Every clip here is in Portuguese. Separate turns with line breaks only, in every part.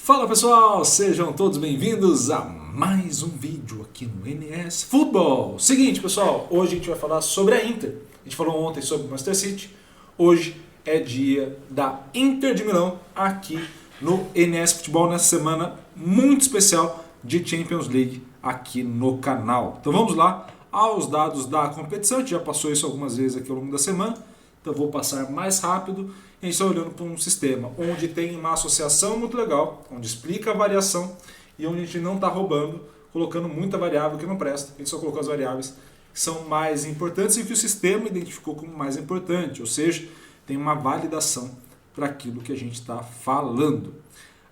Fala pessoal, sejam todos bem-vindos a mais um vídeo aqui no NS Futebol. Seguinte pessoal, hoje a gente vai falar sobre a Inter. A gente falou ontem sobre o Manchester City, hoje é dia da Inter de Milão aqui no NS Futebol, nessa semana muito especial de Champions League aqui no canal. Então vamos lá aos dados da competição, a gente já passou isso algumas vezes aqui ao longo da semana, então eu vou passar mais rápido. A gente está olhando para um sistema onde tem uma associação muito legal, onde explica a variação e onde a gente não está roubando, colocando muita variável que não presta. A gente só colocou as variáveis que são mais importantes e que o sistema identificou como mais importante, ou seja, tem uma validação para aquilo que a gente está falando.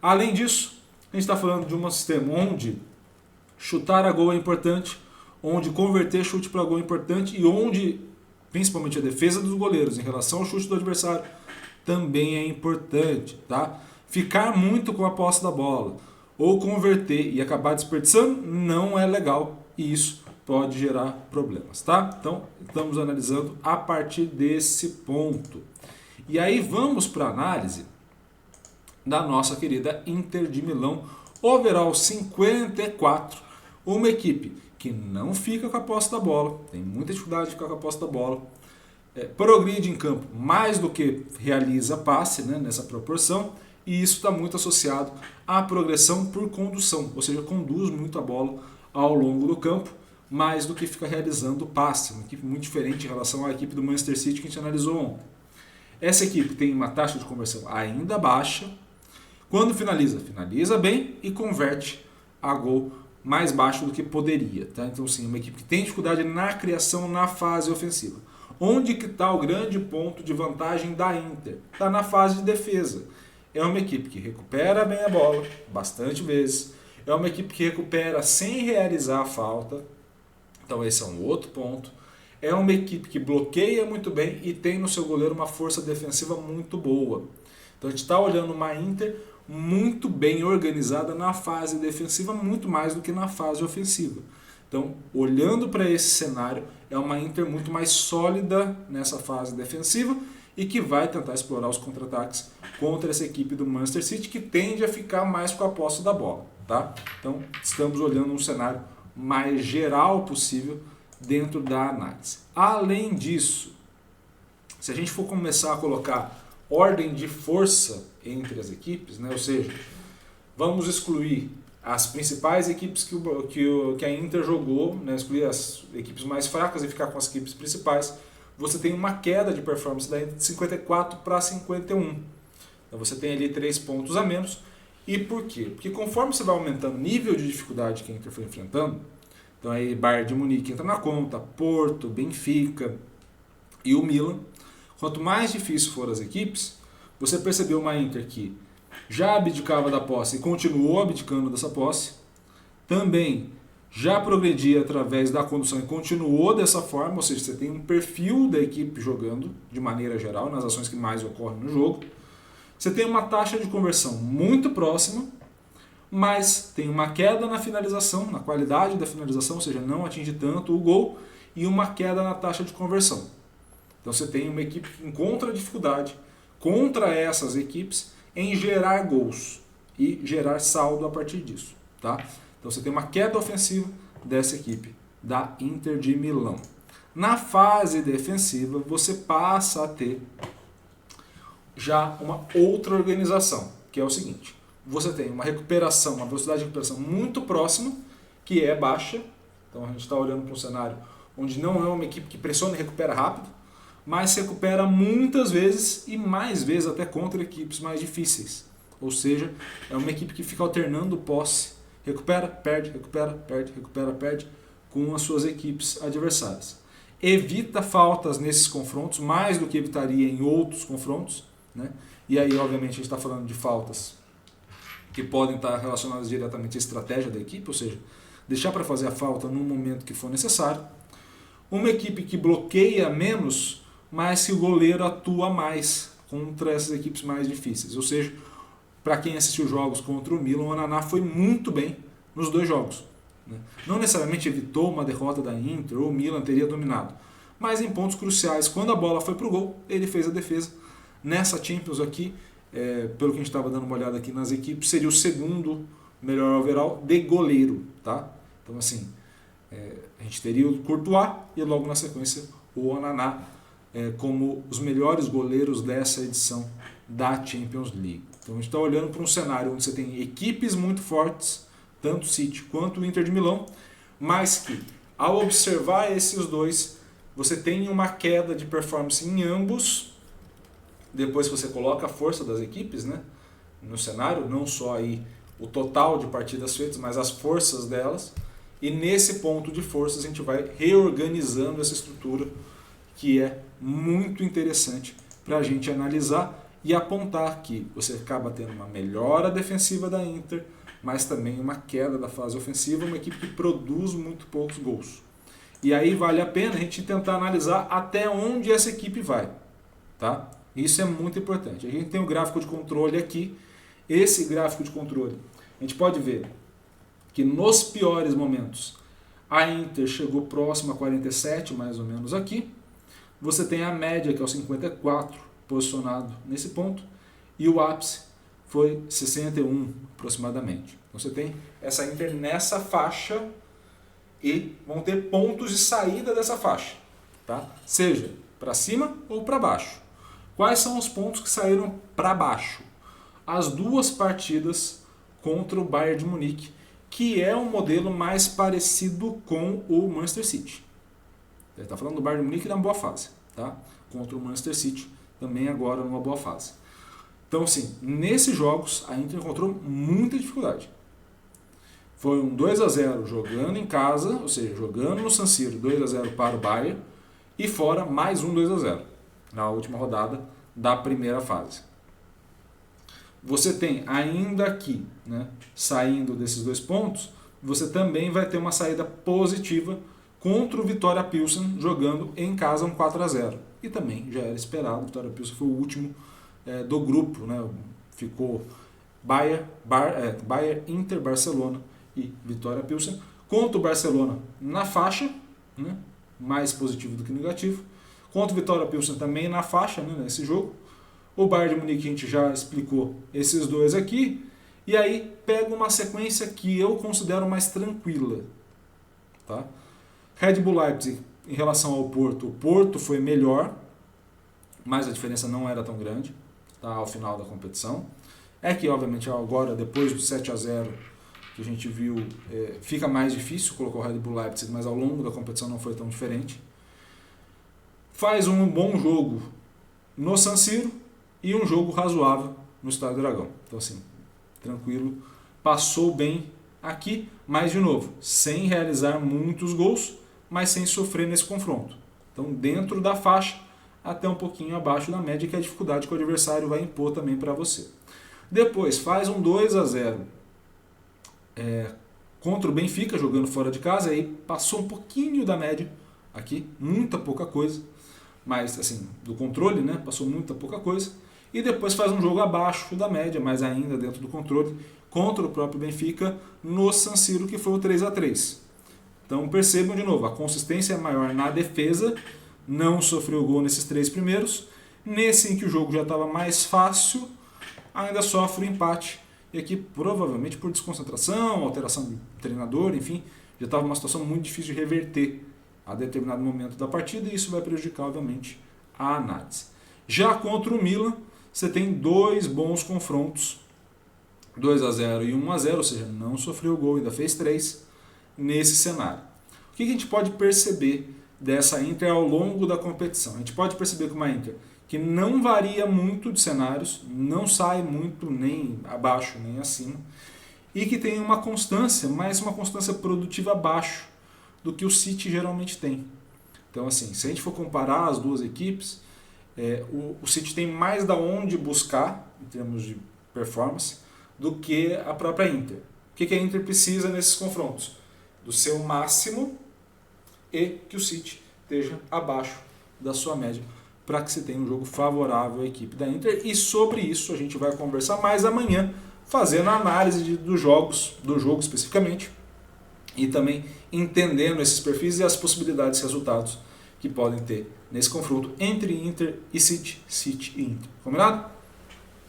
Além disso, a gente está falando de um sistema onde chutar a gol é importante, onde converter chute para gol é importante e onde, principalmente a defesa dos goleiros em relação ao chute do adversário, também é importante, tá? Ficar muito com a posse da bola ou converter e acabar desperdiçando não é legal e isso pode gerar problemas, tá? Então, estamos analisando a partir desse ponto. E aí vamos para a análise da nossa querida Inter de Milão, overall 54, uma equipe que não fica com a posse da bola, tem muita dificuldade de ficar com a posse da bola, progride em campo mais do que realiza passe, né, nessa proporção, e isso está muito associado à progressão por condução, ou seja, conduz muito a bola ao longo do campo, mais do que fica realizando passe, uma equipe muito diferente em relação à equipe do Manchester City que a gente analisou ontem. Essa equipe tem uma taxa de conversão ainda baixa, quando finaliza bem e converte a gol mais baixo do que poderia, tá? Então sim, uma equipe que tem dificuldade na criação na fase ofensiva. Onde que está o grande ponto de vantagem da Inter? Está na fase de defesa. É uma equipe que recupera bem a bola, bastante vezes. É uma equipe que recupera sem realizar a falta. Então esse é um outro ponto. É uma equipe que bloqueia muito bem e tem no seu goleiro uma força defensiva muito boa. Então a gente está olhando uma Inter muito bem organizada na fase defensiva, muito mais do que na fase ofensiva. Então, olhando para esse cenário, é uma Inter muito mais sólida nessa fase defensiva e que vai tentar explorar os contra-ataques contra essa equipe do Manchester City, que tende a ficar mais com a posse da bola, tá? Então, estamos olhando um cenário mais geral possível dentro da análise. Além disso, se a gente for começar a colocar ordem de força entre as equipes, né? Ou seja, vamos excluir as principais equipes que a Inter jogou, né, excluir as equipes mais fracas e ficar com as equipes principais, você tem uma queda de performance da Inter de 54 para 51. Então você tem ali 3 pontos a menos. E por quê? Porque conforme você vai aumentando o nível de dificuldade que a Inter foi enfrentando, então aí Bayern de Munique entra na conta, Porto, Benfica e o Milan, quanto mais difícil foram as equipes, você percebeu uma Inter que já abdicava da posse e continuou abdicando dessa posse, também já progredia através da condução e continuou dessa forma, ou seja, você tem um perfil da equipe jogando de maneira geral, nas ações que mais ocorrem no jogo. Você tem uma taxa de conversão muito próxima, mas tem uma queda na finalização, na qualidade da finalização, ou seja, não atinge tanto o gol, e uma queda na taxa de conversão. Então você tem uma equipe que encontra dificuldade contra essas equipes em gerar gols e gerar saldo a partir disso, tá? Então você tem uma queda ofensiva dessa equipe da Inter de Milão. Na fase defensiva você passa a ter já uma outra organização, que é o seguinte: você tem uma recuperação, uma velocidade de recuperação muito próxima, que é baixa. Então a gente está olhando para um cenário onde não é uma equipe que pressiona e recupera rápido, mas recupera muitas vezes e mais vezes até contra equipes mais difíceis. Ou seja, é uma equipe que fica alternando posse, recupera, perde, recupera, perde, recupera, perde, com as suas equipes adversárias. Evita faltas nesses confrontos, mais do que evitaria em outros confrontos, né? E aí, obviamente, a gente está falando de faltas que podem estar relacionadas diretamente à estratégia da equipe, ou seja, deixar para fazer a falta no momento que for necessário. Uma equipe que bloqueia menos, mas que o goleiro atua mais contra essas equipes mais difíceis. Ou seja, para quem assistiu jogos contra o Milan, o Onana foi muito bem nos 2 jogos. Né? Não necessariamente evitou uma derrota da Inter, ou o Milan teria dominado, mas em pontos cruciais, quando a bola foi para o gol, ele fez a defesa. Nessa Champions aqui, pelo que a gente estava dando uma olhada aqui nas equipes, seria o segundo melhor overall de goleiro, tá? Então assim, a gente teria o Courtois e logo na sequência o Onana como os melhores goleiros dessa edição da Champions League. Então a gente está olhando para um cenário onde você tem equipes muito fortes, tanto o City quanto o Inter de Milão, mas que ao observar esses dois, você tem uma queda de performance em ambos. Depois que você coloca a força das equipes, né, no cenário, não só aí o total de partidas feitas, mas as forças delas. E nesse ponto de forças a gente vai reorganizando essa estrutura, que é muito interessante para a gente analisar e apontar que você acaba tendo uma melhora defensiva da Inter, mas também uma queda da fase ofensiva, uma equipe que produz muito poucos gols. E aí vale a pena a gente tentar analisar até onde essa equipe vai, tá? Isso é muito importante. A gente tem o gráfico de controle aqui. Esse gráfico de controle, a gente pode ver que nos piores momentos a Inter chegou próximo a 47, mais ou menos aqui. Você tem a média, que é o 54, posicionado nesse ponto, e o ápice foi 61 aproximadamente. Então você tem essa Inter nessa faixa e vão ter pontos de saída dessa faixa, tá? Seja para cima ou para baixo. Quais são os pontos que saíram para baixo? As duas partidas contra o Bayern de Munique, que é um modelo mais parecido com o Manchester City. Ele está falando do Bayern de Munique na boa fase, tá? Contra o Manchester City também agora numa boa fase. Então, sim, nesses jogos a Inter encontrou muita dificuldade. Foi um 2-0 jogando em casa, ou seja, jogando no San Siro, 2-0 para o Bayern, e fora mais um 2-0 na última rodada da primeira fase. Você tem ainda aqui, né, saindo desses dois pontos, você também vai ter uma saída positiva contra o Vitória Pilsen, jogando em casa um 4-0. E também já era esperado, o Vitória Pilsen foi o último do grupo, né? Ficou Bayern, Inter, Barcelona e Vitória Pilsen. Contra o Barcelona na faixa, né? Mais positivo do que negativo. Contra o Vitória Pilsen também na faixa, né, nesse jogo. O Bayern de Munique a gente já explicou esses dois aqui. E aí pega uma sequência que eu considero mais tranquila, tá? Red Bull Leipzig em relação ao Porto. O Porto foi melhor, mas a diferença não era tão grande, tá, ao final da competição. É que obviamente agora, depois do 7-0 que a gente viu, fica mais difícil colocar o Red Bull Leipzig, mas ao longo da competição não foi tão diferente. Faz um bom jogo no San Siro e um jogo razoável no Estádio do Dragão. Então assim, tranquilo, passou bem aqui, mas de novo, sem realizar muitos gols, mas sem sofrer nesse confronto. Então dentro da faixa, até um pouquinho abaixo da média, que é a dificuldade que o adversário vai impor também para você. Depois faz um 2-0 contra o Benfica, jogando fora de casa, aí passou um pouquinho da média aqui, muita pouca coisa, mas assim, do controle, né, passou muita pouca coisa. E depois faz um jogo abaixo da média, mas ainda dentro do controle, contra o próprio Benfica no San Siro, que foi o 3-3. Então percebam de novo, a consistência é maior na defesa, não sofreu gol nesses três primeiros. Nesse em que o jogo já estava mais fácil, ainda sofre o empate. E aqui provavelmente por desconcentração, alteração de treinador, enfim, já estava uma situação muito difícil de reverter a determinado momento da partida, e isso vai prejudicar obviamente a análise. Já contra o Milan, você tem dois bons confrontos, 2-0 e 1-0, ou seja, não sofreu gol, ainda fez 3 nesse cenário. O que a gente pode perceber dessa Inter ao longo da competição? A gente pode perceber que uma Inter que não varia muito de cenários, não sai muito nem abaixo nem acima, e que tem uma constância, mas uma constância produtiva abaixo do que o City geralmente tem. Então assim, se a gente for comparar as duas equipes, o City tem mais da onde buscar em termos de performance do que a própria Inter. O que a Inter precisa nesses confrontos? Do seu máximo e que o City esteja abaixo da sua média para que se tenha um jogo favorável à equipe da Inter. E sobre isso a gente vai conversar mais amanhã, fazendo a análise do jogo especificamente, e também entendendo esses perfis e as possibilidades de resultados que podem ter nesse confronto entre Inter e City, City e Inter. Combinado?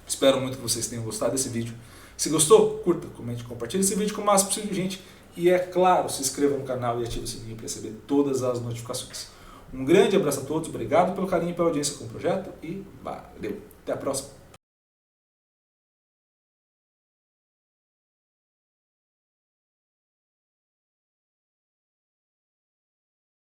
Espero muito que vocês tenham gostado desse vídeo. Se gostou, curta, comente, compartilhe esse vídeo com o máximo possível de gente. E é claro, se inscreva no canal e ative o sininho para receber todas as notificações. Um grande abraço a todos, obrigado pelo carinho e pela audiência com o projeto e valeu! Até a próxima!